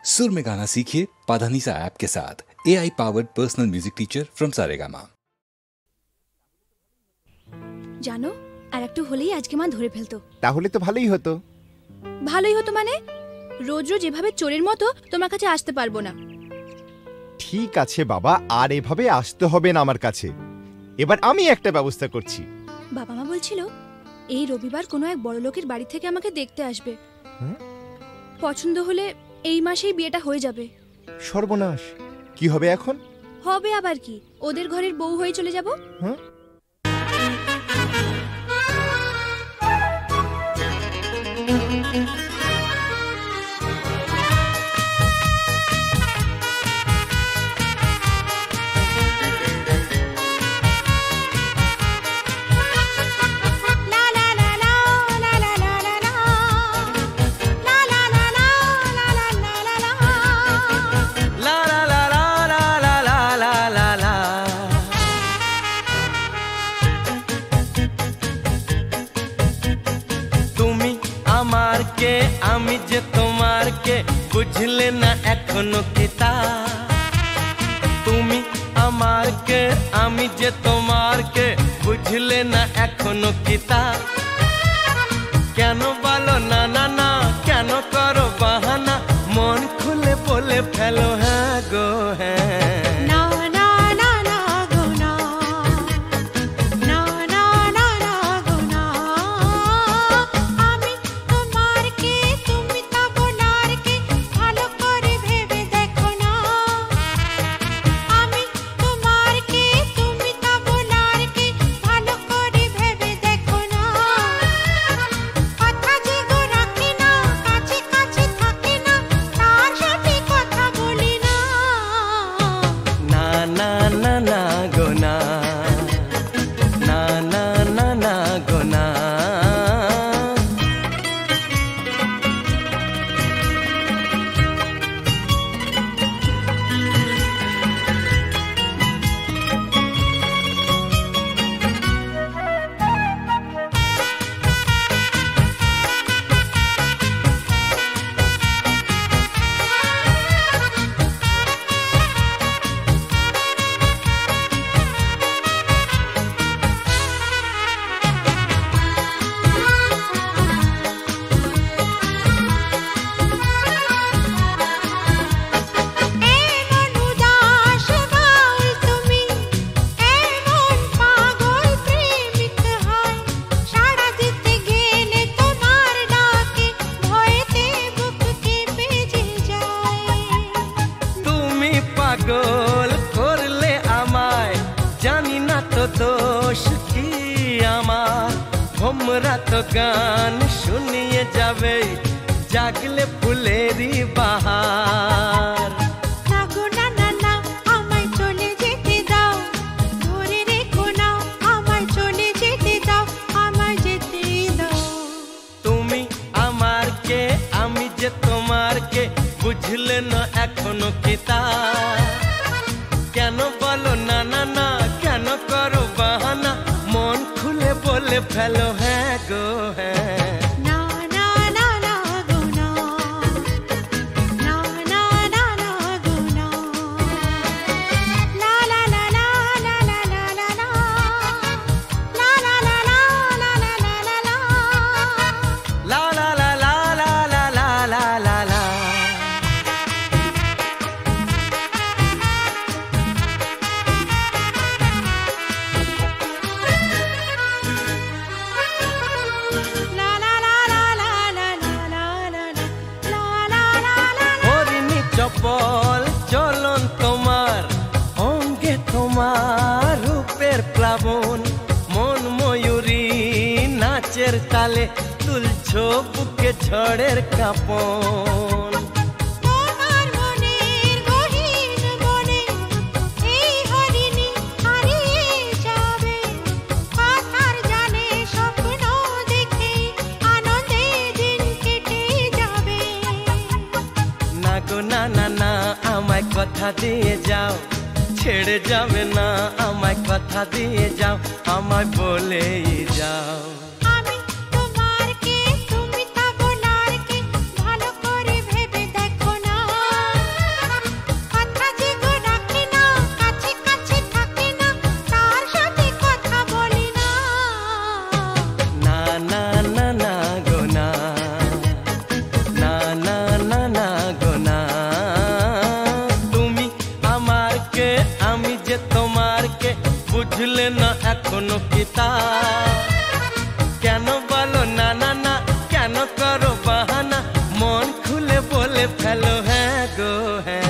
सुर में गाना सीखिए पाधानीसा ऐप के साथ। AI powered personal music teacher from Saregama. জানো আর একটু হলেই আজকে মা ধরে ফেলতো। তাহলে তো ভালোই হতো। ভালোই হতো মানে রোজ রোজ এভাবে চোরের মতো তোমার কাছে আসতে পারবো না। ঠিক আছে বাবা, আর এভাবে আসতে হবে না আমার কাছে। এবার আমি একটা ব্যবস্থা করছি। বাবা মা বলছিল এই রবিবার কোনো এক বড় লোকের বাড়ি থেকে আমাকে দেখতে আসবে। পছন্দ হলে এই মাসেই বিয়েটা হয়ে যাবে। সর্বনাশ, কি হবে এখন? হবে আবার কি, ওদের ঘরের বউ হয়ে চলে যাব। আমি যে তোমার কে বুঝলে না এখনো কিতা, তুমি আমার কে আমি যে তোমার কে বুঝলে না এখনো কিতা। কেন বলো না না না, কেন করো বাহানা, মন খুলে বলে ফেলো হ্যাঁ গো হ্যাঁ। পাগল করলে আমায়, জানি না তো দোষ কি আমার। ভোমরা তো গান শুনিয়ে যাবে, জাগলে ফুলেরই বাহার। তুমি আমার কে আমি যে তোমার কে বুঝলে না এখনো কিতা। কেন বলো না না না, কেন করো বাহানা, মন খুলে বলে ফেলো হ্যাঁ গো হ্যাঁ। চপল চলন তোমার, অঙ্গে তোমার রূপের প্লাবন, মন ময়ূরী নাচের তালে তুলছো বুকে ঝড়ের কাঁপন। না না না আমায় কথা দিয়ে যাও, ছেড়ে যাবে না আমায় কথা দিয়ে যাও, আমায় বলেই যাও। আমি তোমার কে তুমি তা বলার কে, ভালো করে ভেবে দেখো না। বুঝলে না এখনো কি তা? কেন বলো না না না, কেন করো বাহানা? মন খুলে বলে ফেলো হ্যাঁ গো হ্যাঁ।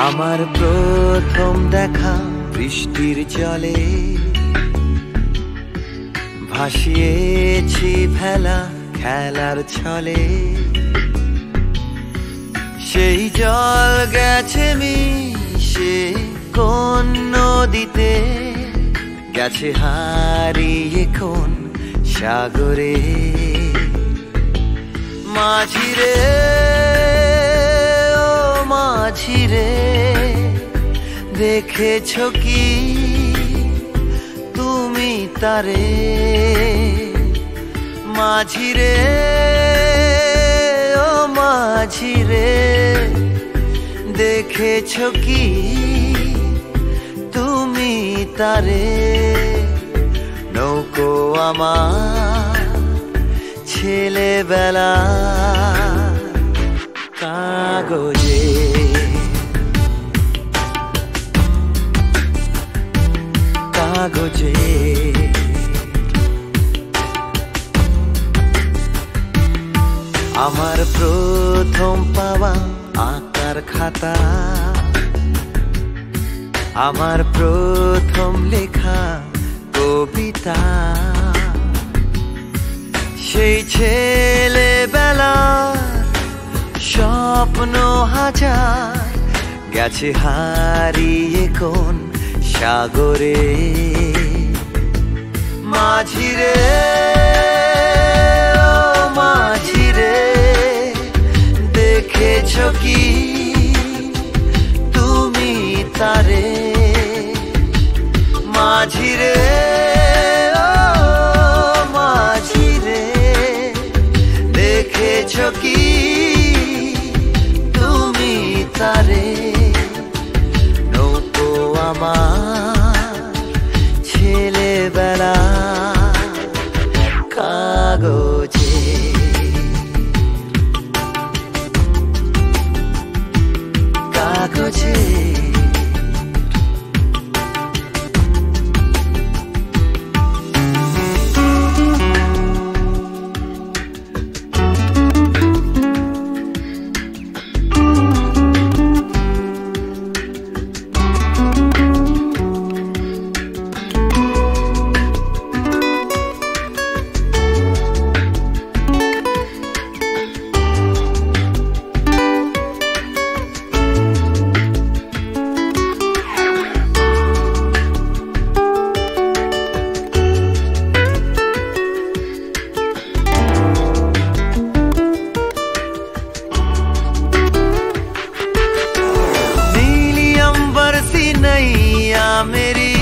আমার প্রথম দেখা বৃষ্টির জলে, ভাসিয়েছি ভেলা খেলার ছলে। সেই জল গেছে মিশে কোন নদীতে, গেছে হারিয়ে কোন সাগরে। মাঝিরে ও মাঝিরে, দেখেছ কি তুমি তারে? মাঝিরে ও মাঝিরে, দেখেছ কি তুমি তারে? নৌকো আমার ছেলেবেলা কাগজে, কাগজে। আমার প্রথম পাওয়া আঁকার খাতা, আমার প্রথম লেখা কবিতা। সেই ছেলেবেলা স্বপ্ন হাজার, গেছে হারিয়ে কোন সাগরে। মাঝিরে ও মাঝিরে, দেখেছ কি তুমি তারে? মাঝিরে ও মাঝিরে, দেখেছ কি তুমি তারে? নৌকো আমার ছেলেবেলা কাগজে, কাগজে। नैया मेरी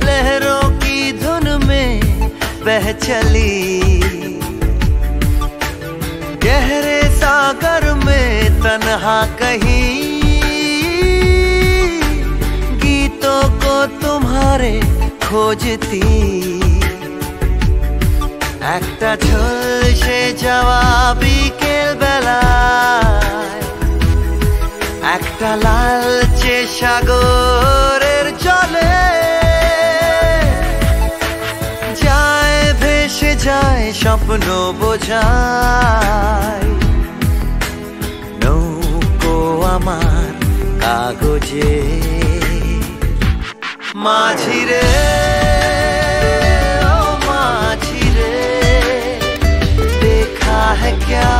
लहरों की धुन में बह चली, गहरे सागर में तन्हा कहीं गीतों को तुम्हारे खोजती। একটা ঝলসে যাওয়া বিকেল বেলায় একটা লালচে সাগরের জলে যায় ভেসে যায় স্বপ্ন বোঝায়। নৌকো আমার কাগজে মাঝিরে है क्या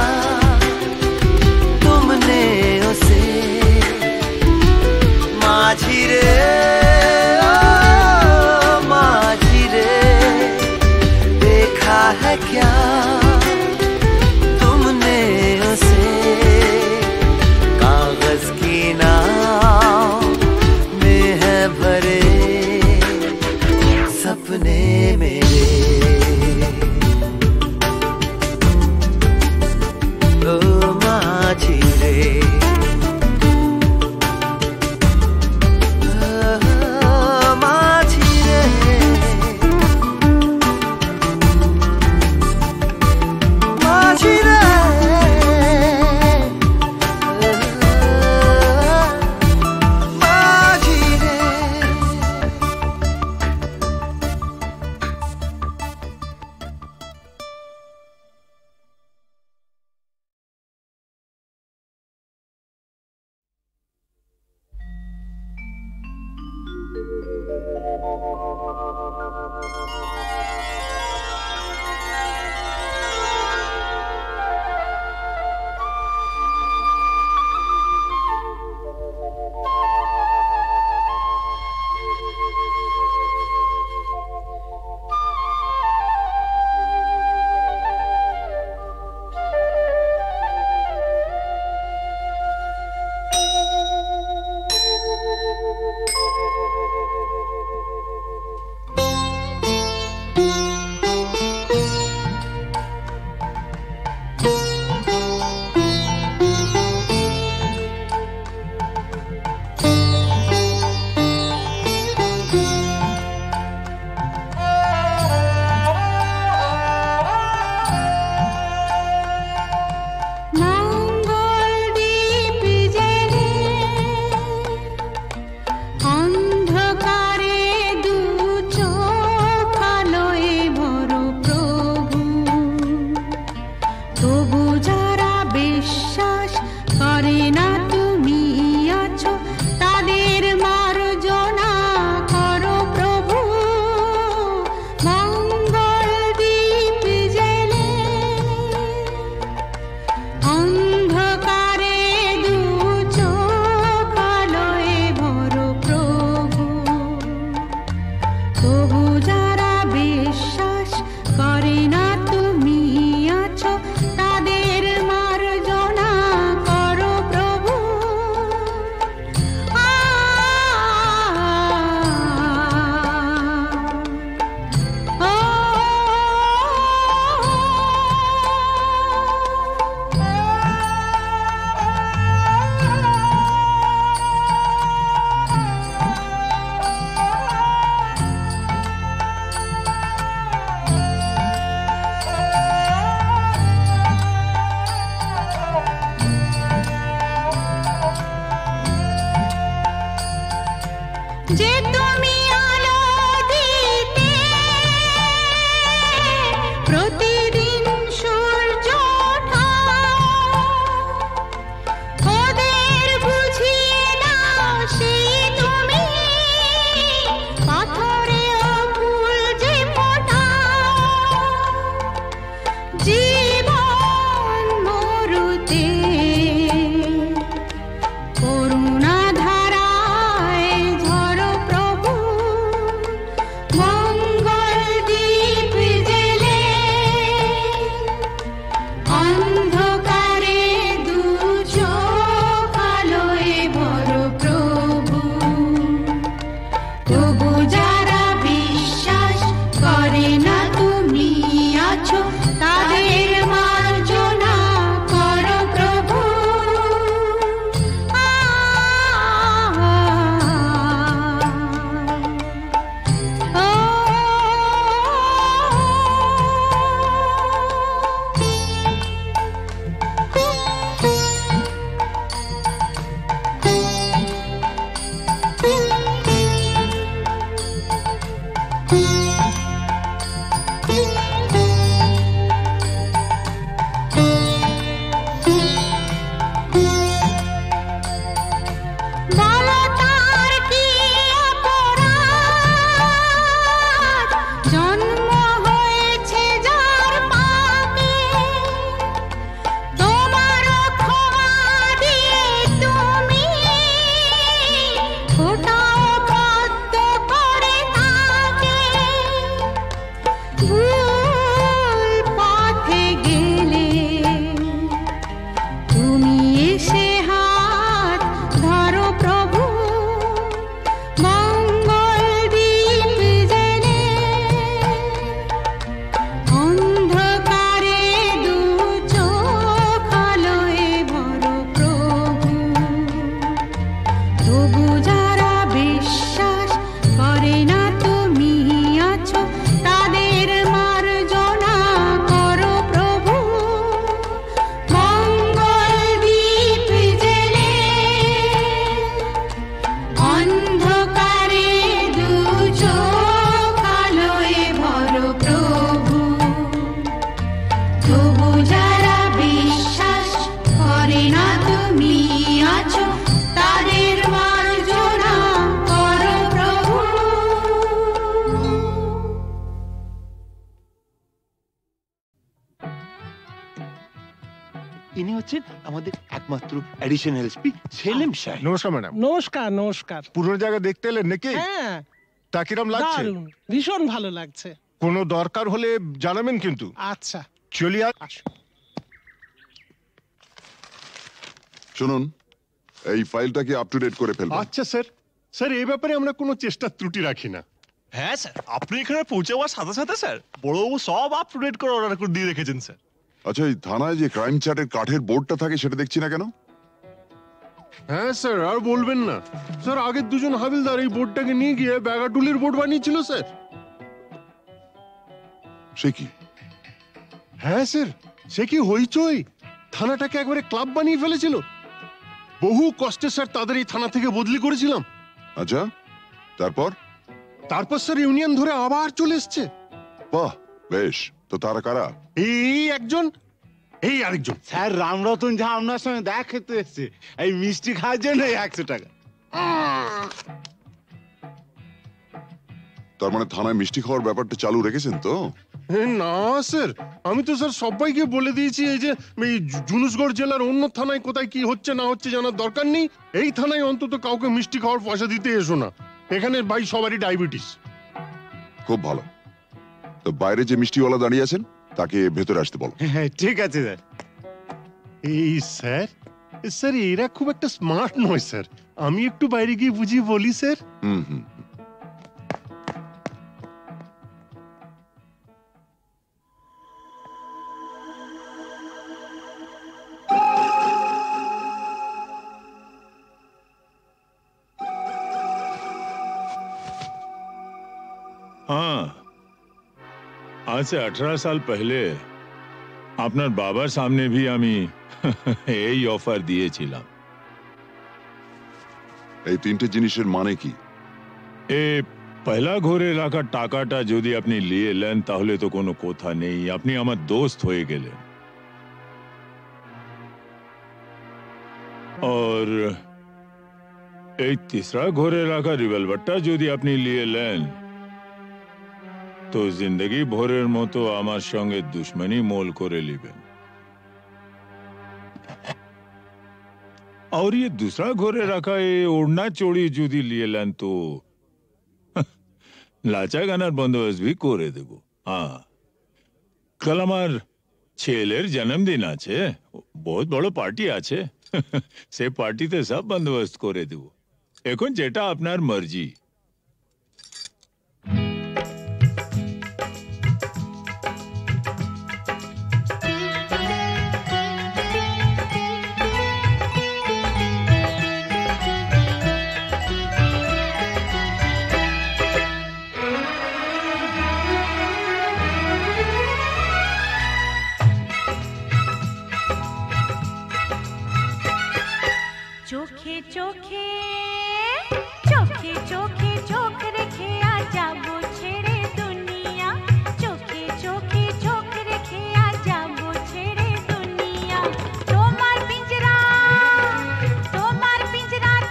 ইনি হচ্ছেন আমাদের একমাত্র অ্যাডিশনাল এসপি সেলিম সাহেব। নমস্কার ম্যাডাম। নমস্কার নমস্কার। পুরনো জায়গা দেখতে এলেন নাকি? হ্যাঁ, তা কিরম লাগছে? দারুণ, ভীষণ ভালো লাগছে। কোনো দরকার হলে জানাবেন কিন্তু। আচ্ছা চলি আর শুনুন, এই ফাইলটা কি আপ টু ডেট করে ফেলবেন? আচ্ছা স্যার। স্যার এই ব্যাপারে আমরা কোনো চেষ্টা ত্রুটি রাখি না। হ্যাঁ স্যার, আপনি এখানে পৌঁছে যাওয়ার সাথে সাথে স্যার বড়বাবু সব আপ টু ডেট করে অর্ডার করে দিয়ে রেখেছেন স্যার। আচ্ছা, এই থানায় যে ক্রাইম চ্যাটের কাঠের বোর্ডটা থাকে সেটা দেখছি না কেন? হ্যাঁ স্যার, আর বলবেন না স্যার, আগের দুজন হাবিলদার এই বোর্ডটাকে নিয়ে গিয়ে ব্যাগাটুলির বোর্ড বানিয়েছিল স্যার। সে কি? হ্যাঁ স্যার, সে কি হইচই, থানাটাকে একবারে ক্লাব বানিয়ে ফেলেছিল। বহু কষ্টে স্যার তাদের এই থানা থেকে বদলি করেছিলাম। আচ্ছা, তারপর? তারপর স্যার ইউনিয়ন ধরে আবার চলে এসছে। বাহ, বেশ। তো তারা কারা? এই একজন, এই আরেকজন। স্যার রামরতন যা আপনার সঙ্গে দেখা খেতে এসছে এই মিষ্টি খাওয়ার জন্য 100 টাকা। তার মানে থানায় মিষ্টি খাওয়ার ব্যাপারটা চালু রেখেছেন তো? না স্যার, আমি তো স্যার সবাইকে বলে দিয়েছি এই যে এই জুনুসগড় জেলার অন্য থানায় কোথায় কি হচ্ছে না হচ্ছে জানার দরকার নেই। এই থানায় অন্তত কাউকে মিষ্টি খাওয়ার পয়সা দিতে এসো না। এখানে ভাই সবারই ডায়াবেটিস। খুব ভালো। তো বাইরে যে মিষ্টিওয়ালা দাঁড়িয়ে আছেন তাকে ভেতরে আসতে বলো। হ্যাঁ ঠিক আছে স্যার। এই স্যার, স্যার এরা খুব একটা স্মার্ট নয় স্যার, আমি একটু বাইরে গিয়ে বুঝিয়ে বলি স্যার। হুম হুম। हाँ, आज से 18 साल पहले আপনার বাবার সামনে भी আমি এই অফার দিয়েছিলাম। এই তিনটে জিনিসের মানে কি? এই পয়লা ঘরে রাখা টাকাটা যদি আপনি নিয়ে নেন তাহলে তো কোনো কথা নেই, আপনি আমার দোস্ত হয়ে গেলেন। और এই तीसरा ঘরে রাখা রিভলভারটা যদি আপনি নিয়ে নেন তো जिंदगी ভরের মতো আমার সঙ্গে দুশমনি মোল করে নেবেন। और ये दूसरा घरे रखा ये ओढ़ना चोड़ी जुदी लिए लें तो लाचा गानार बंदोबस्त भी करे देबो। हाँ, कल আমার ছেলের জন্মদিন আছে, বহুত বড় পার্টি আছে, সে পার্টিতে সব বন্দোবস্ত করে দেব। এখন যেটা আপনার মর্জি। চোখে চোখে চোখে চোখে চোখ রেখে আজ যাবো ছেড়ে দুনিয়া, চোখে চোখে চোখ রেখে আজ যাবো ছেড়ে দুনিয়া। তোমার পিंजरा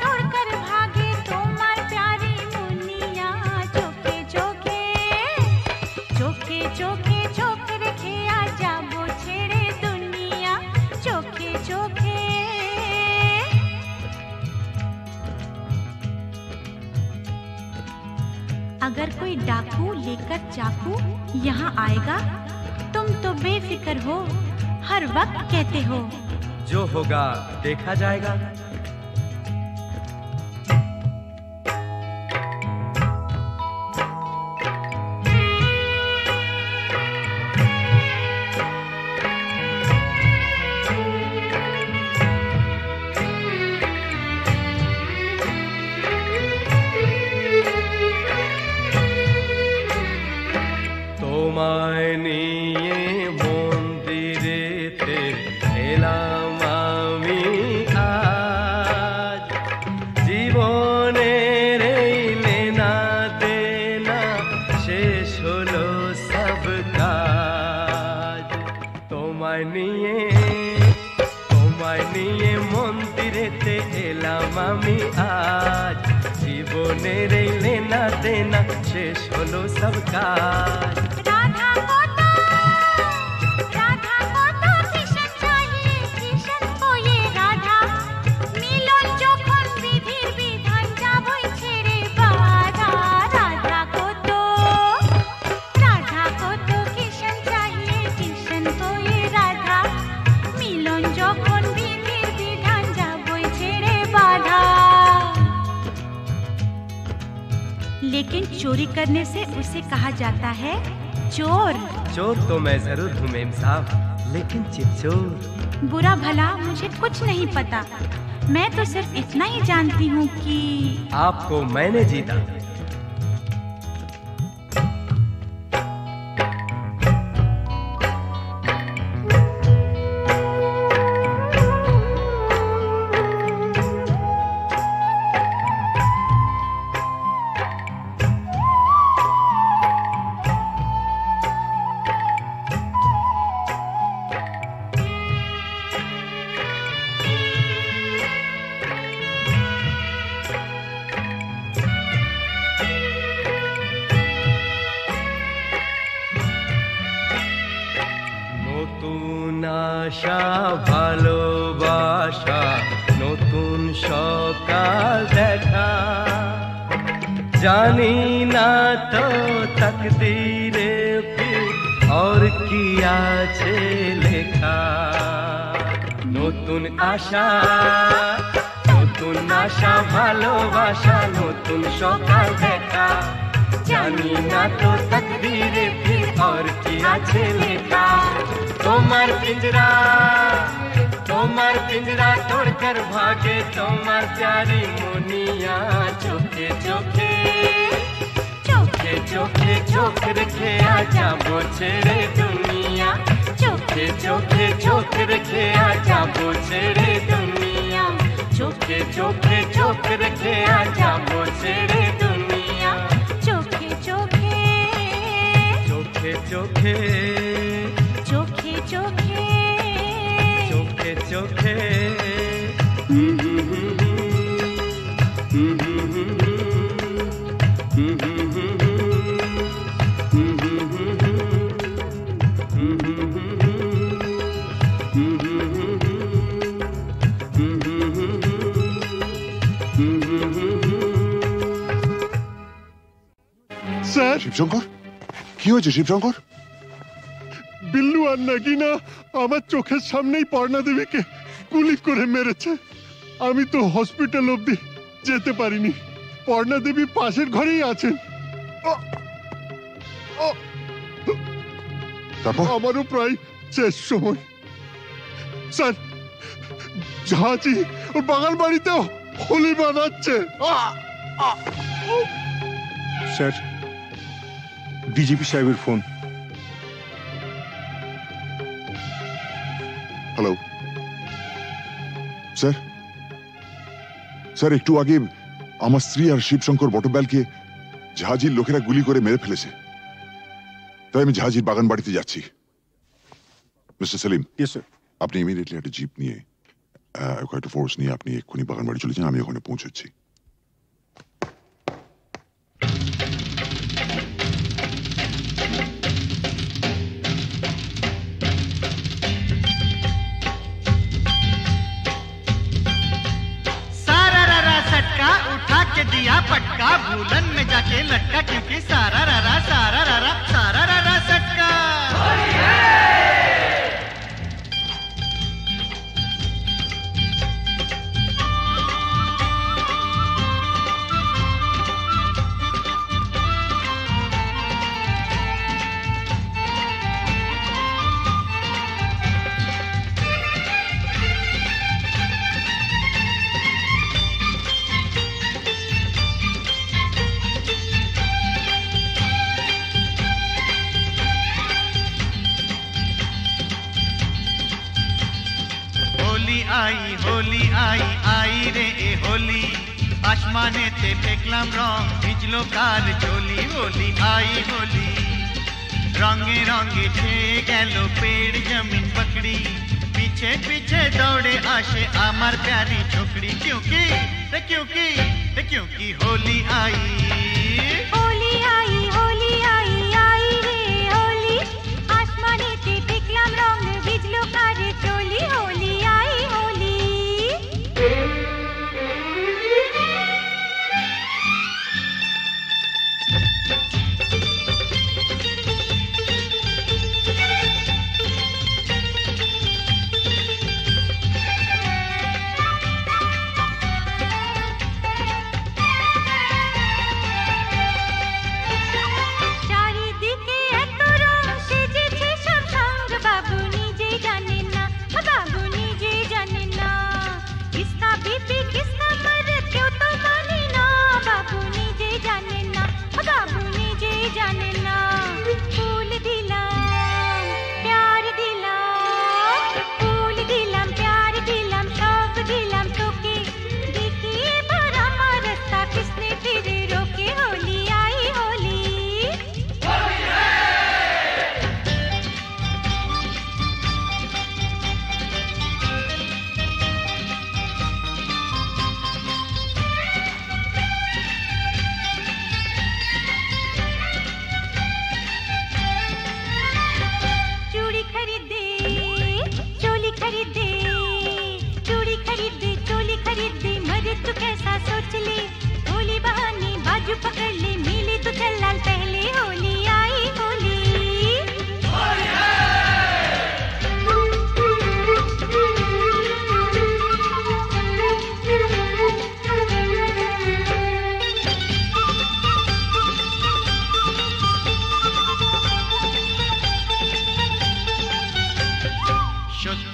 तोड़कर भागे তোমার प्यारी मुनिया, চোখে চোখে চোখে চোখে চোখ রেখে আজ যাবো ছেড়ে দুনিয়া, চোখে চোখে। अगर कोई डाकू लेकर चाकू यहाँ आएगा तुम तो बेफिक्र हो, हर वक्त कहते हो जो होगा देखा जाएगा। তোমায় নিয়ে মন্দিরেতে এলাম আমি আজ, জীবনের এই লেনা দেনা শেষ হলো সব কাজ। তোমায় নিয়ে মন্দিরেতে এলাম আমি আজ, জীবনের এই লেনা দেনা শেষ হলো সব কাজ। রাধা को तो किशन चाहिए, लेकिन चोरी करने से उसे कहा जाता है चोर। चोर तो मैं जरूर हूँ मेम साहब, लेकिन चितचोर। बुरा भला मुझे कुछ नहीं पता, मैं तो सिर्फ इतना ही जानती हूँ कि आपको मैंने जीता। আশা ভালোবাসা নতুন সকাল দেখা জানি না তো তকদীরে ফির और কি আছে লেখা নতুন আশা ভালোবাসা নতুন সকাল দেখা জানি না তো তকদীরে ফির और কি আছে লেখা তোমার পিंजरा तोड़कर भागे তোমার प्यारी मुनिया चोखे चोखे चोखे चोखे चोख रखे आजा वो छेड़े दुनिया चोखे चोखे चोख रखे आजा वो छेड़े दुनिया चोखे चोखे चोख रखे आजा वो छेड़े दुनिया चोखे चोखे चोखे चोखे चोखे चोखे चोखे चोखे স্যার শিবশঙ্কর কি হয়েছে শিবশঙ্কর বিল্লু আর নাগিনা আমার চোখের সামনেই পর্ণা দেবীকে গুলি করে মেরেছে আমি তো হসপিটাল অবধি যেতে পারিনি পর্ণা দেবী পাশের ঘরেই আছেন আমারও প্রায় শেষ সময় স্যার ঝাঁচি ওর বাগান বাড়িতেও হোলি বানাচ্ছে স্যার ডিজিপি সাহেবের ফোন হ্যালো স্যার স্যার একটু আগে আমার স্ত্রী আর শিবশঙ্কর বটব্যালকে জাহাজির লোকেরা গুলি করে মেরে ফেলেছে তাই আমি জাহাজির বাগান বাড়িতে যাচ্ছি মিস্টার সেলিম আপনি ইমিডিয়েটলি একটা জিপ নিয়ে একটা ফোর্স নিয়ে আপনি এক্ষুনি বাগান বাড়ি চলে যান আমি ওখানে পৌঁছচ্ছি दिया पटका भूलन में जाके लटका क्योंकि सारा रारा सटका होली आई रे ए होली आसमाने ते फेकलाम रंग भिजलो काल चोली होली आई होली रंगे रंगे छे गेलो पेड़ जमीन पकड़ी पीछे पीछे दौड़े आशे आमार प्यारी छोकरी क्योंकि होली आई रे होली आसमाने ते फेकलाम रंग भिजलो काल चोली होली आई होली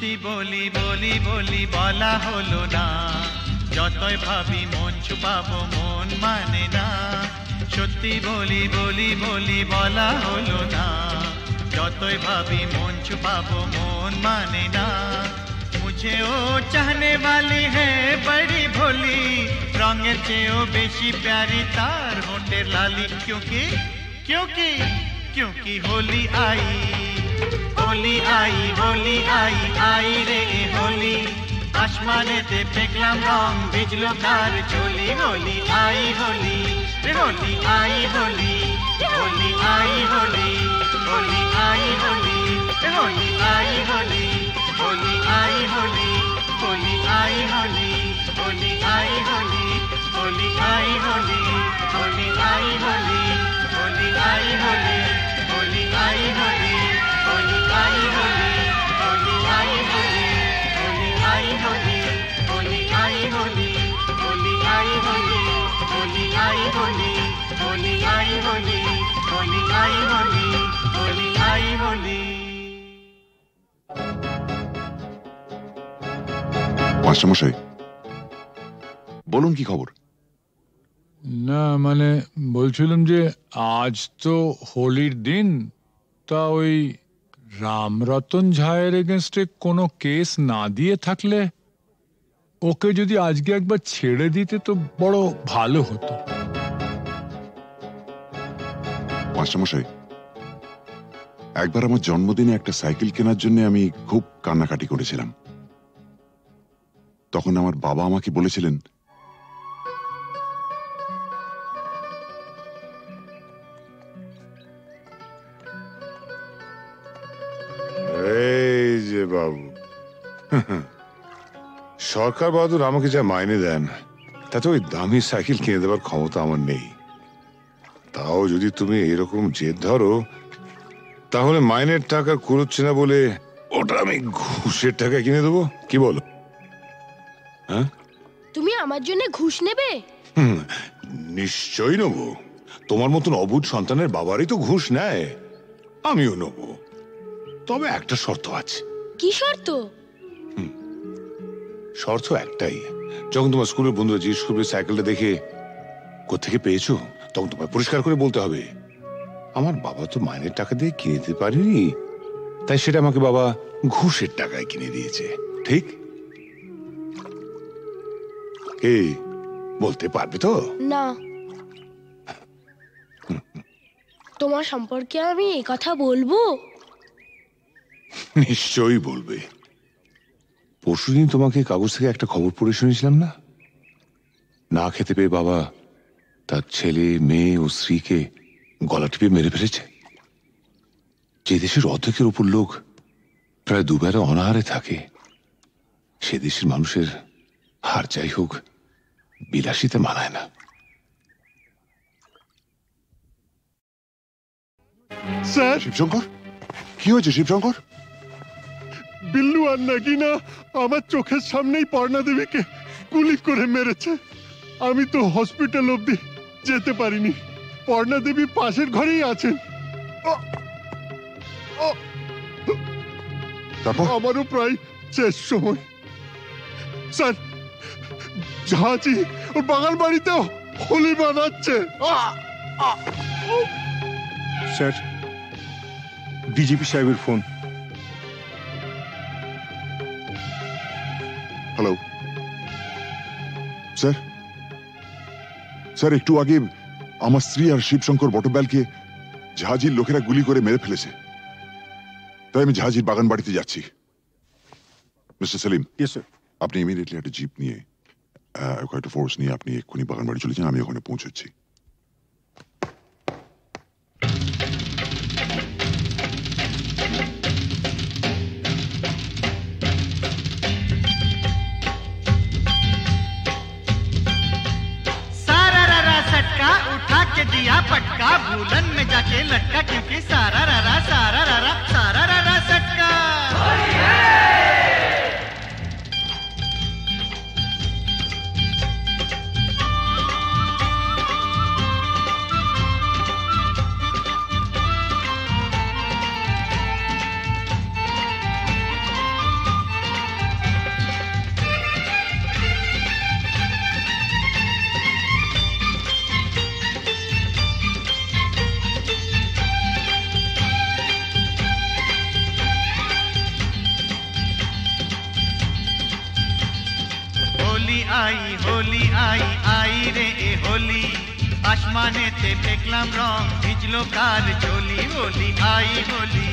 সত্যি বলি বলি বলি বলা হলো না, যতই ভাবি মন ছুপাবো মন মানে না। সত্যি বলি বলি বলি বলা হলো না, যতই ভাবি মন ছুপাবো মন মানে না। मुझे ओ चाहने वाली है बड़ी भोली, रंगेर चेयो बेशी प्यारी तार होठेर लाली। क्योंकि क्योंकि क्योंकि होली आई होली आई होली आई आई रे होली। आसमानेते फेंकलाम रंग भिजलो तार चोली। होली आई होली रे होली आई होली होली आई होली होली आई होली रे होली आई होली होली आई होली होली आई होली होली आई होली होली आई होली होली आई होली होली आई होली होली आई होली होली आई होली होली आई होली होली आई होली होली आई होली होली आई होली होली आई होली होली आई होली होली आई होली होली आई होली। মাস্টারমশাই বলুন কি খবর? না মানে বলছিলাম যে আজ তো হোলির দিন, তা ওই রামরতন ঝায়ের এগেনস্টে কোনো কেস না দিয়ে থাকলে ওকে যদি আজকে একবার ছেড়ে দিতে তো বড় ভালো হতো। মাস্টারমশাই একবার আমার জন্মদিনে একটা সাইকেল কেনার জন্য আমি খুব কান্নাকাটি করেছিলাম। তখন আমার বাবা আমাকে বলেছিলেন, এই যে বাবু, সরকার বাহাদুর আমাকে যা মাইনে দেন তাতে ওই দামি সাইকেল কিনে দেওয়ার ক্ষমতা আমার নেই। তাও যদি তুমি এরকম জেদ ধরো তাহলে মাইনের টাকা কুড়োচ্ছে না বলে ওটা আমি ঘুষের টাকা কিনে দেবো, কি বলো? হ্যাঁ, তুমি আমার জন্য ঘুষ নেবে? নিশ্চয়ই নেবো। তোমার মতন অবুঝ সন্তানের বাবারই তো ঘুষ নেয়, আমিও নেবো। তবে একটা শর্ত আছে। কি শর্ত? শর্ত একটাই, যখন তোমার স্কুলের বন্ধুরা জিজ্ঞেস করবে সাইকেলটা দেখে কোত্থেকে পেয়েছো, তখন তোমায় পরিষ্কার করে বলতে হবে আমার বাবা তো মাইনের টাকা দিয়ে কিনে দিতে পারেনি, তাই সেটা আমাকে বাবা ঘুষের টাকায় কিনে দিয়েছে। ঠিক? এই বলতে পারবে তো? না। তোমার সম্পর্কে আমি এই কথা বলবো? নিশ্চয়ই বলবে। পরশুদিন তোমাকে কাগজ থেকে একটা খবর পড়ে শুনেছিলাম না, না খেতে পেয়ে বাবা তার ছেলে মেয়ে ও স্ত্রীকে গলা টিপে মেরে ফেলেছে। যে দেশের অর্ধেকের উপর লোক প্রায় দুবেলা অনাহারে থাকে, সে দেশের মানুষের হার যাই হোক বিলাসিতে মানায় না। স্যার, শিবশঙ্কর কি হয়েছে? শিবশঙ্কর, বিল্লু আর নাগিনা আমার চোখের সামনেই পর্ণা দেবীকে গুলি করে মেরেছে। আমি তো হসপিটাল অবধি যেতে পারিনি। পর্ণা দেবী পাশের ঘরেই আছেন। আমারও প্রায় শেষ সময়। স্যার, ঝাঁচি ওর বাগান বাড়িতেও হোলি বানাচ্ছে। স্যার, ডিজিপি সাহেবের ফোন। Hello sir. স্যার, একটু আগে আমার স্ত্রী আর শিবশঙ্কর বটব্যালকে ঝাঁঝির লোকেরা গুলি করে মেরে ফেলেছে, তাই আমি ঝাঁঝির বাগান বাড়িতে যাচ্ছি। মিস্টার সেলিম, আপনি ইমিডিয়েটলি একটা জিপ নিয়ে কয়েকটা ফোর্স নিয়ে আপনি এক্ষুনি বাগান বাড়ি চলে যান, আমি ওখানে পৌঁছচ্ছি। उठा के दिया पटका, भूलन में जाके लटका, क्योंकि सारा रारा सटका। आई रे ए होली आसमानेते फेंकलाम रंग ভিজলো কার চলি होली आई होली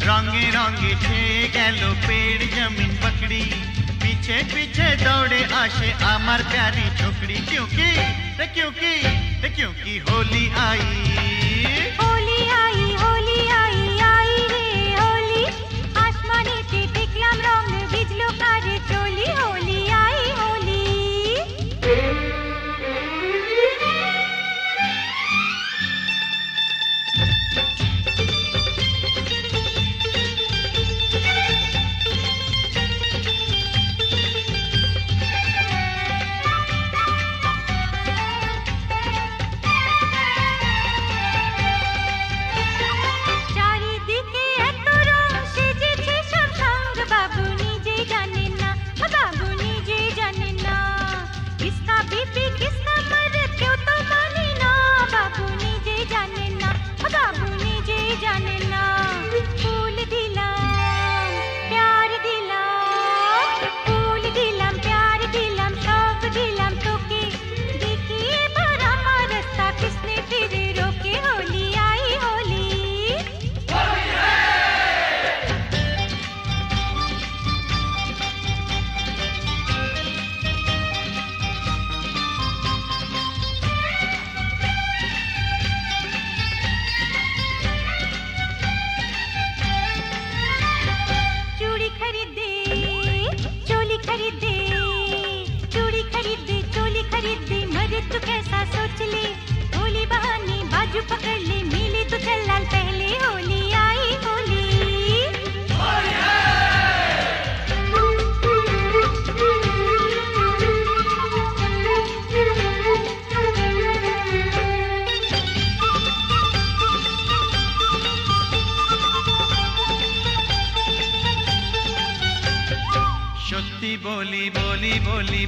रंगे रंगे छेয়ে গেল पेड़ जमीन पकड़ी पीछे पीछे दौड़े आशे आमार प्यारी छोकरी क्योंकि होली आई होली आई आई रे होली आसमानेते দেখলাম রং ভিজলো কার চলি होली आई होली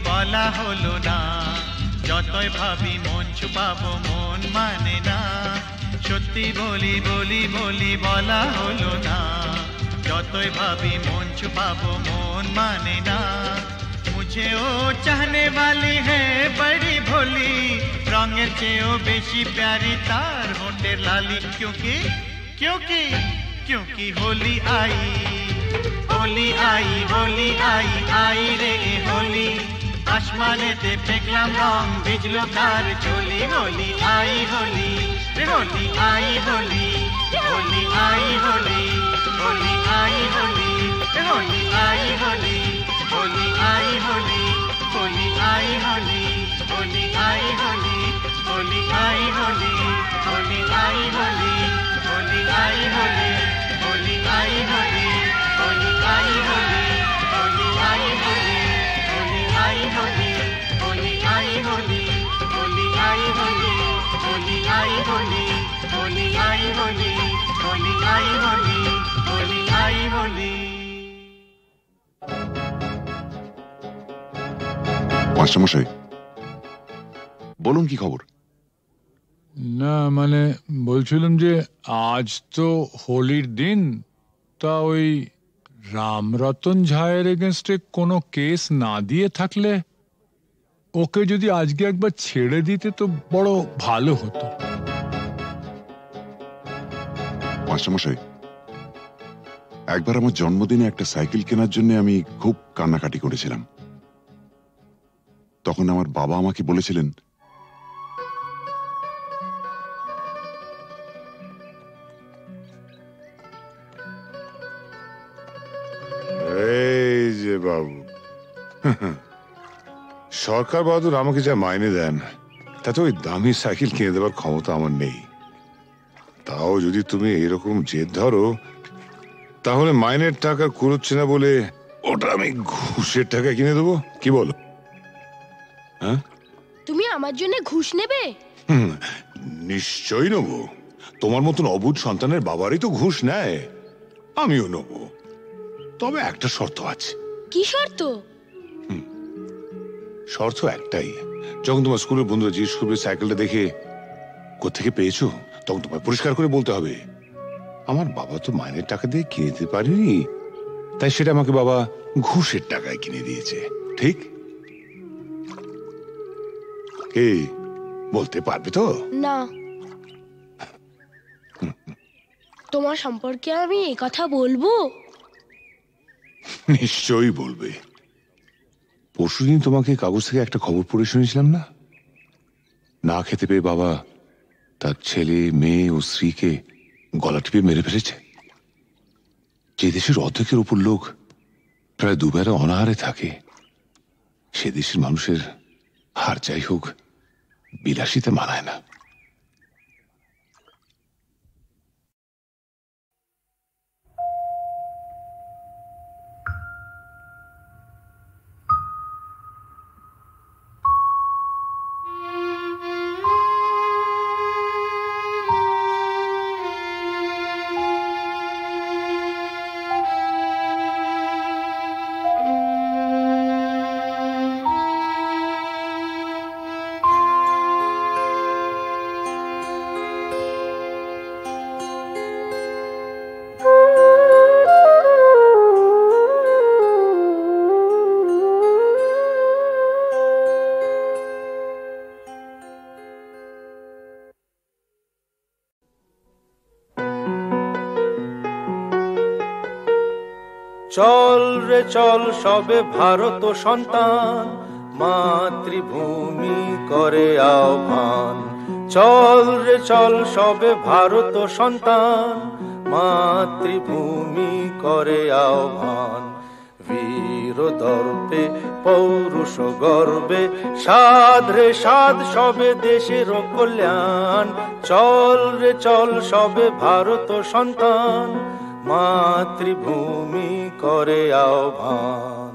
বলা হলো না যতই ভাবি মন ছুপাবো মন মানে না সত্যি বলি বলি বলি বলা হলো না যতই ভাবি মন ছুপাবো মন মানে না मुझे ओ चाहने वाली है बड़ी भोली रंगेर चेयो बेशी प्यारी तार होठेर लाली क्योंकि क्योंकि क्योंकि होली आई आई रे होली आसमानेते फेंकलाम रंग ভিজলো কার চলি होली आई होली रे होली आई होली होली आई होली होली आई होली रे होली आई होली होली आई होली होली आई होली होली आई होली होली आई होली होली आई होली होली आई होली होली आई होली होली आई होली होली आई होली होली आई होली होली आई होली होली आई होली होली आई होली होली आई होली होली आई होली होली आई होली মাস্টারমশাই বলুন কি খবর? না মানে বলছিলাম যে আজ তো হোলির দিন তা ওই রামরতন ঝায়ের এগেনস্টে কোনো কেস না দিয়ে থাকলে ওকে যদি আজকে একবার ছেড়ে দিতে তো বড় ভালো হতো। মাস্টারমশাই একবার আমার জন্মদিনে একটা সাইকেল কেনার জন্য আমি খুব কান্নাকাটি করেছিলাম। তখন আমার বাবা আমাকে বলেছিলেন এই যে বাবু সরকার বাহাদুর আমাকে যা মাইনে দেন তাতে ওই দামি সাইকেল কিনে দেওয়ার ক্ষমতা আমার নেই। তাও যদি তুমি এরকম জেদ ধরো তাহলে মাইনের টাকা কুড়োচ্ছে না বলে ওটা আমি ঘুষের টাকা কিনে দেবো, কি বলো? হ্যাঁ তুমি আমার জন্য ঘুষ নেবে? নিশ্চয়ই নেবো। তোমার মতন অবুঝ সন্তানের বাবারই তো ঘুষ নেয়, আমিও নেবো। তবে একটা শর্ত আছে। কি শর্ত? শর্ত একটাই, যখন তোমার স্কুলের বন্ধুরা জিজ্ঞেস করবে সাইকেলটা দেখে কোত্থেকে পেয়েছো, তখন তোমায় পরিষ্কার করে বলতে হবে আমার বাবা তো মাইনের টাকা দিয়ে কিনে দিতে পারেনি, তাই সেটা আমাকে বাবা ঘুষের টাকায় কিনে দিয়েছে। ঠিক? কে বলতে পারবে তো? না, তোমার সম্পর্কে আমি এই কথা বলবো? নিশ্চয়ই বলবে। পরশুদিন তোমাকে কাগজ থেকে একটা খবর পড়ে শুনেছিলাম না? না খেতে পেয়ে বাবা তার ছেলে, মেয়ে ও স্ত্রীকে গলা টিপে মেরে ফেলেছে। যে দেশের অর্ধেকের উপর লোক প্রায় দুবেলা অনাহারে থাকে, সে দেশের মানুষের হার যাই হোক বিলাসিতে মানায় না। চল রে চল সবে ভারত সন্তান, মাতৃভূমি করে আহ্বান। চল রে চল সবে ভারত সন্তান, মাতৃভূমি করে আহ্বান। বীর দর্পে পৌরুষ গর্বে সাধ রে সাধ সবে দেশের কল্যাণ। চল রে চল সবে ভারত সন্তান, মাতৃভূমি করে আহ্বান।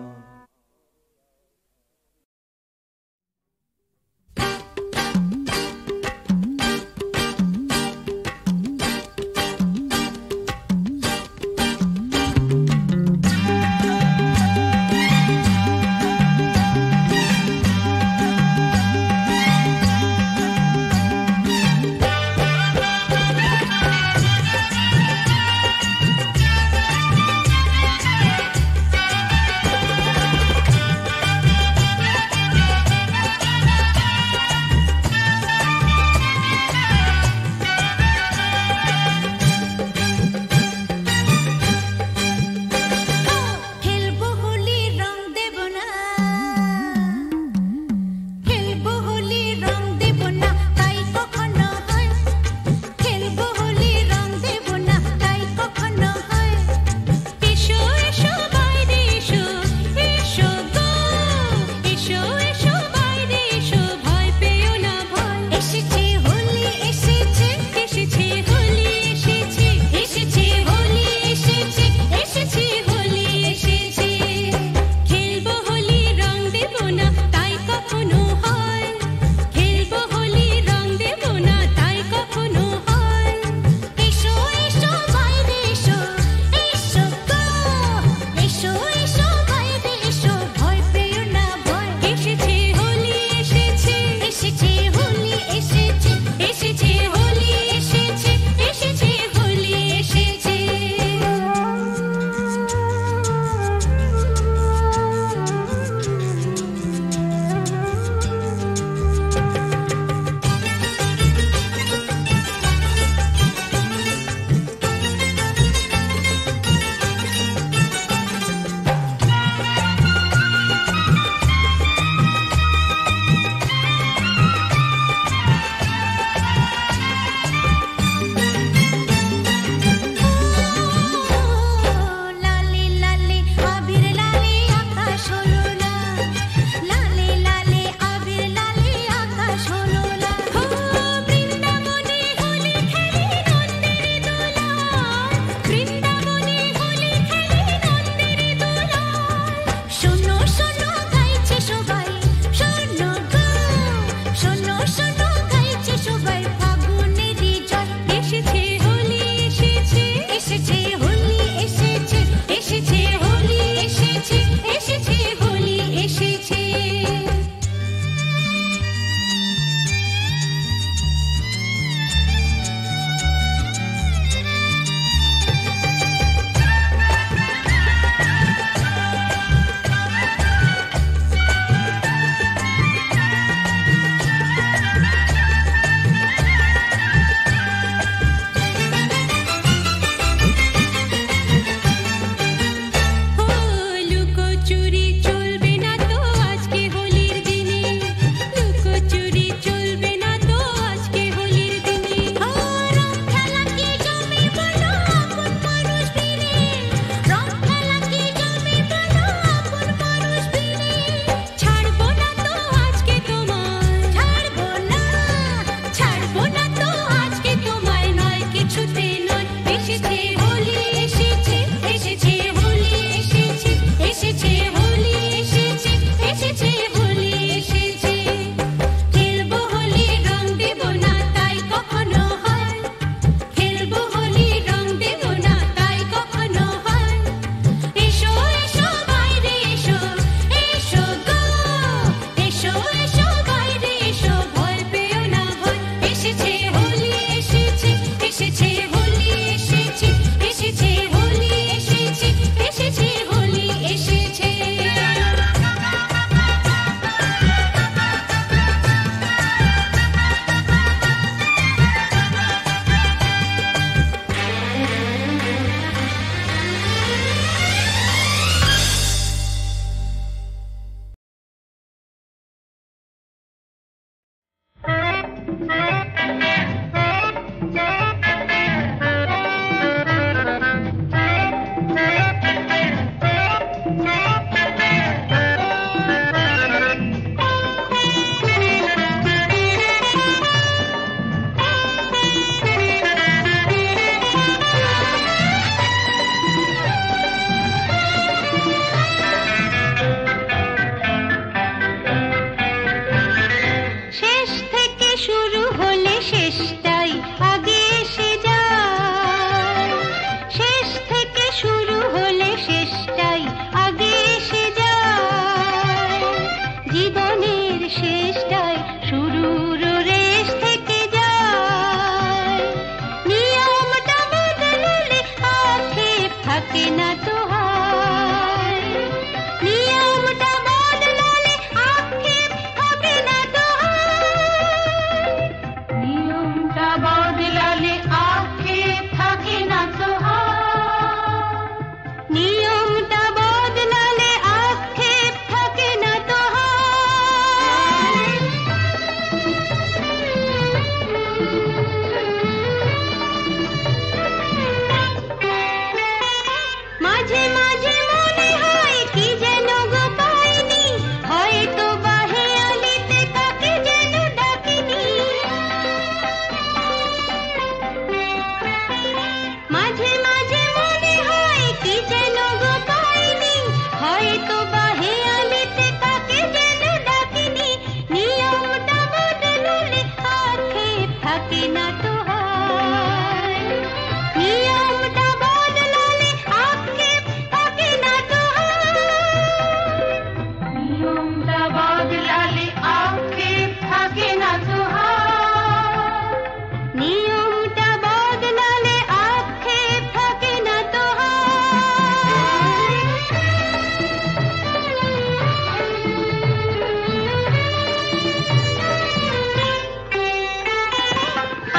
থাকে না তো হায় নিয়মটা বদলালে আক্ষেপ থাকে না তো হায় নিয়মটা বদলালে আক্ষেপ থাকে না তো হায় নিয়মটা বদলালে আক্ষেপ থাকে না তো মাঝে মাঝে মনে হয় কি যেন গো পাইনি হয়তো বাহেয়ালিতে কাকে যেন ডাকিনি মাঝে মাঝে মনে হয় কি যেন গো পাইনি হয়তো বাহেয়ালিতে কাকে যেন ডাকিনি নিয়মটা বদলালে আক্ষেপ থাকে না তো হায় নিয়মটা বদলালে আক্ষেপ থাকে না তো নিয়মটা বদলালে আক্ষেপ থাকে না তো নিয়মটা বদলালে আক্ষেপ থাকে না তো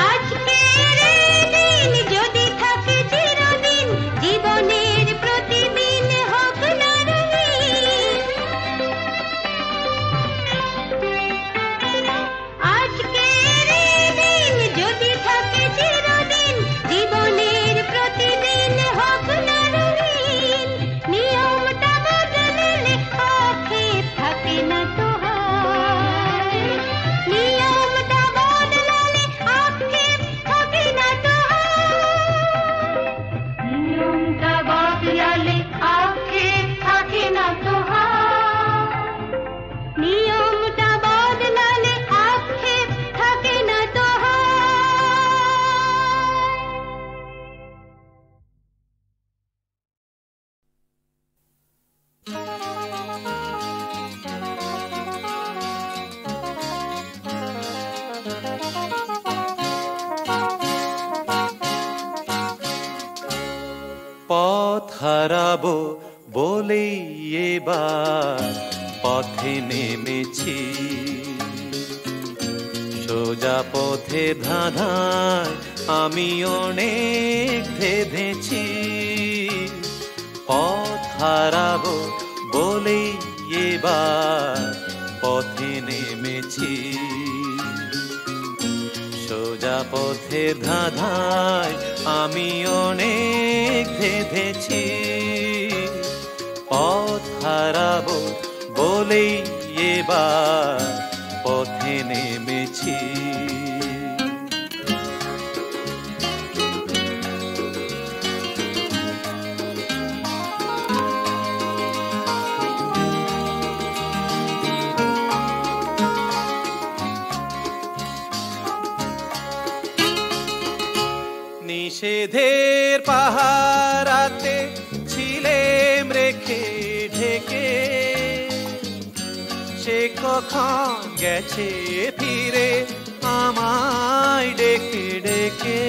আজকের এই দিন যদি থাকে চিরদিন জীবনের প্রতিদিন হোক না রঙিন আজকের এই দিন যদি থাকে চিরদিন জীবনের প্রতিদিন হোক না রঙিন নিয়মটা বদলালে আক্ষেপ থাকে না তো হায় নিয়মটা বদলালে আক্ষেপ থাকে না তো নিয়মটা বদলালে আক্ষেপ থাকে না তো নিয়মটা বদলালে আক্ষেপ থাকে না তো পথ হারাবো বলেই এবার পথে নেমেছি সোজা পথে ধাঁধায় আমি অনেক ধেঁধেছি পথ হারাবো বলেই এবার পথে নেমেছি সোজা পথে ধাঁধায় আমি অনেক ধেঁধেছি পথ হারাবো বলেই এবার পথে নেমেছি নিষেধের পাহারাতে ছিলেম রেখে ঢেকে সে কখন গেছে ফিরে আমায় ডেকে ডেকে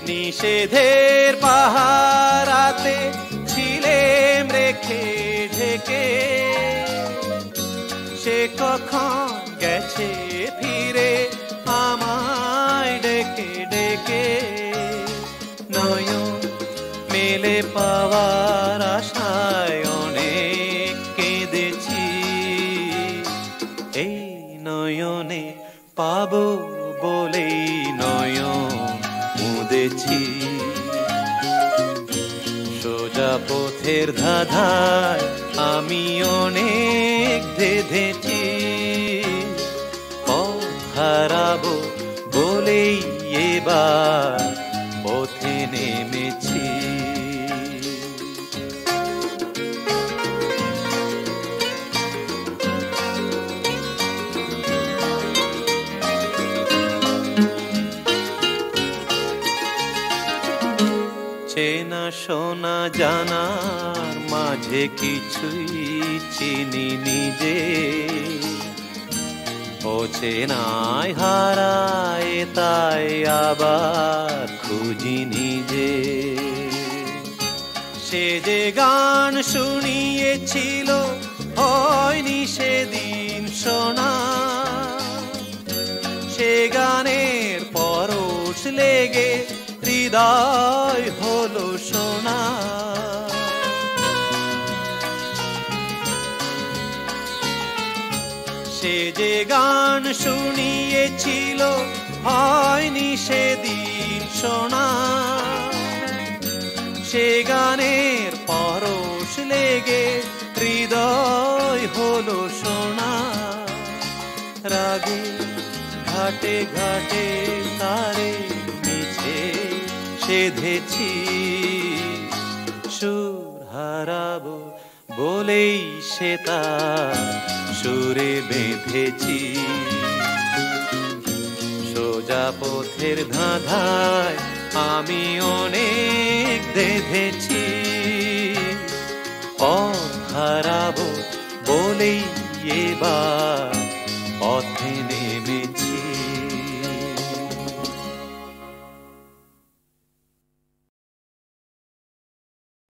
নিষেধের পাহারাতে ছিলেম রেখে ঢেকে সে কখন গেছে ফিরে আমায় ডেকে ডেকে নয়ন মেলে পাওয়ার আশায় অনেক কেঁদেছি এই নয়নে পাবো বলেই নয়ন মুদেছি সোজা পথের ধাঁধায় আমি অনেক ধেঁধেছি পথ হারাবো বলেই এবার পথে নেমেছি চেনা শোনা জানার মাঝে কিছুই চিনি নিজে অচেনায় হারায় সে তাই আবার খুঁজি নিজে। সে যে গান শুনিয়েছিল হয়নি সেদিন শোনা, সে গানের পরশ লেগে হৃদয় হলো সোনা। সে যে গান শুনিয়েছিল হয়নি সেদিন শোনা, সে গানের পরশ লেগে হৃদয় হলো সোনা। রাগে ঘাটে ঘাটে তারে মিছে সেধেছি, সুর হারাবো বলেই সে তার সুরে বেঁধেছি। সোজা পথের ধাঁধায় আমি অনেক বেঁধেছি, পথ হারাবো বলেই এবার পথে নেমেছি।